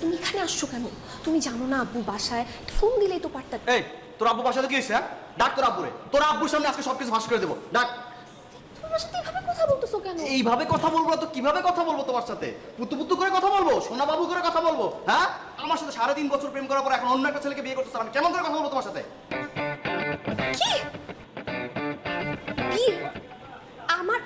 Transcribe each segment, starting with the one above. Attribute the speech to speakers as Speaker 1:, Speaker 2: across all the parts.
Speaker 1: তুমি এখানে আসছো কেন? তুমি জানো না আব্বু বাসায়, ফোন দিলেই তো পারতা।
Speaker 2: এই তোর আব্বু বাসাতে কি হয়েছে? ডাক তোর আব্বুরে, তোর আব্বুর সামনে আজকে সবকিছু ফাঁস করে দেবো। ডাক।
Speaker 1: তোমার সাথে এইভাবে কথা বলতেছো কেন?
Speaker 2: এইভাবে কথা বলবো তো কিভাবে কথা বলবো তোমার সাথে? পুতু পুতু করে কথা বলবো, সোনা বাবু করে কথা বলবো? হ্যাঁ, আমার সাথে 3.5 বছর প্রেম করার পর এখন অন্য একটা ছেলেকে বিয়ে করতেছ, আমি কেমন করে কথা বলবো তোমার সাথে?
Speaker 1: কি বিয়ে? আমার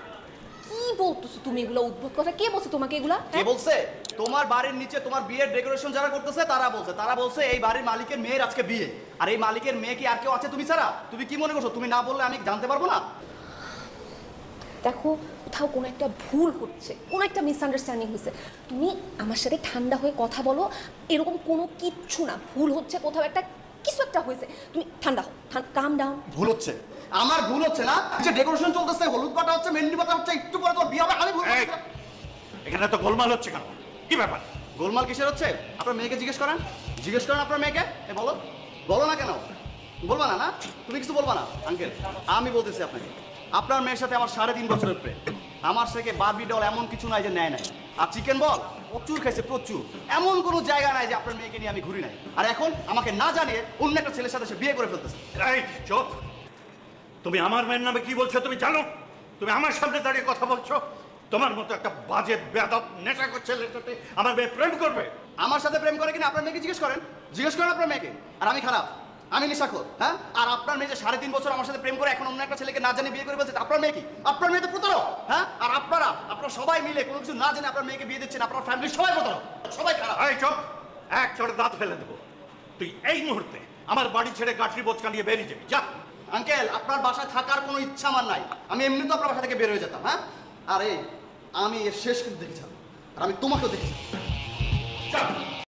Speaker 1: কি বলতেছো তুমি এগুলা উদ্ভট কথা? কে বলছে তোমাকে এগুলা?
Speaker 2: কে বলছে? তোমার বাড়ির নিচে তোমার বিয়ের ডেকোরেশন যারা করতেছে তারা বলছে এই বাড়ির মালিকের মেয়ের আজকে বিয়ে। আর এই মালিকের মেয়ে কি আর কেউ আছে তুমি ছাড়া? তুমি কি মনে করছো তুমি না বললে আমি জানতে পারবো না?
Speaker 1: দেখো, কোথাও কোনো একটা ভুল হচ্ছে, কোনো একটা মিসআন্ডারস্ট্যান্ডিং হয়েছে। তুমি আমার সাথে ঠান্ডা হয়ে কথা বলো, এরকম কোনো কিচ্ছু না। ভুল হচ্ছে, কোথাও একটা কিছু একটা হয়েছে। তুমি ঠান্ডা হও, কাম ডাউন।
Speaker 2: ভুল হচ্ছে? আমার ভুল হচ্ছে না? যে ডেকোরেশন চলতেছে, হলুদ পাতা হচ্ছে, মেহেন্দি পাতা হচ্ছে, একটু পরে তোমার বিয়ে হবে, আমি ভুল করছি না?
Speaker 3: এখানে তো গোলমাল হচ্ছে কেন? কি ব্যাপার?
Speaker 2: গোলমাল কিসের হচ্ছে? আপনার মেয়েকে জিজ্ঞেস করেন আপনার মেয়েকে। বলো বলো না কেন? বলবা না? না তুমি কিছু বলবা না? আঙ্কেল আমি বলতেছি আপনাকে, আপনার মেয়ের সাথে আমার 3.5 বছরের প্রেম। আমার থেকে বারবি ডল এমন কিছু নাই যে নেয় নাই। আর চিকেন বল প্রচুর খাইছে, প্রচুর। এমন কোনো জায়গা নাই যে আপনার মেয়েকে নিয়ে আমি ঘুরি নাই। আর এখন আমাকে না জানিয়ে অন্য একটা ছেলের সাথে সে বিয়ে করে ফেলতেছে।
Speaker 3: এই চুপ! তুমি আমার মেয়ের নামে কি বলছো তুমি জানো? তুমি আমার সামনে দাঁড়িয়ে কথা বলছো? তোমার মতো একটা বাজে বেয়াদব নেশা করছে ছেলের সাথে আমার মেয়ে প্রেম করবে?
Speaker 2: আমার সাথে প্রেম করে কিনা আপনার মেয়েকে জিজ্ঞেস করেন আপনার মেয়েকে। আর আমি খারাপ, আমি নেশাখোর? হ্যাঁ, আর আপনার মেয়ে যে 3.5 বছর আমার সাথে প্রেম করে এখন অন্য একটা ছেলেকে না জানিয়ে বিয়ে করে ফেলছে, আপনার মেয়ে কি? আপনার মেয়ে তো প্রতারক। হ্যাঁ, আর আপনারা সবাই মিলে কোনো কিছু না জেনে আপনার মেয়েকে বিয়ে দিচ্ছেন। আপনার ফ্যামিলির সবাই প্রতারক, সবাই খারাপ।
Speaker 3: এই চুপ! এক চড়ে দাঁত ফেলে দেবো। তুই এই মুহূর্তে আমার বাড়ি ছেড়ে গাঠরি বোচকা নিয়ে বেরিয়ে যাবি, যা।
Speaker 2: আঙ্কেল আপনার বাসায় থাকার কোনো ইচ্ছা আমার নাই। আমি এমনি তো আপনার বাসা থেকে বের হয়ে যেতাম। হ্যাঁ, আরে আমি এর শেষ কিন্তু দেখেছিলাম, আর আমি তোমাকেও দেখেছি।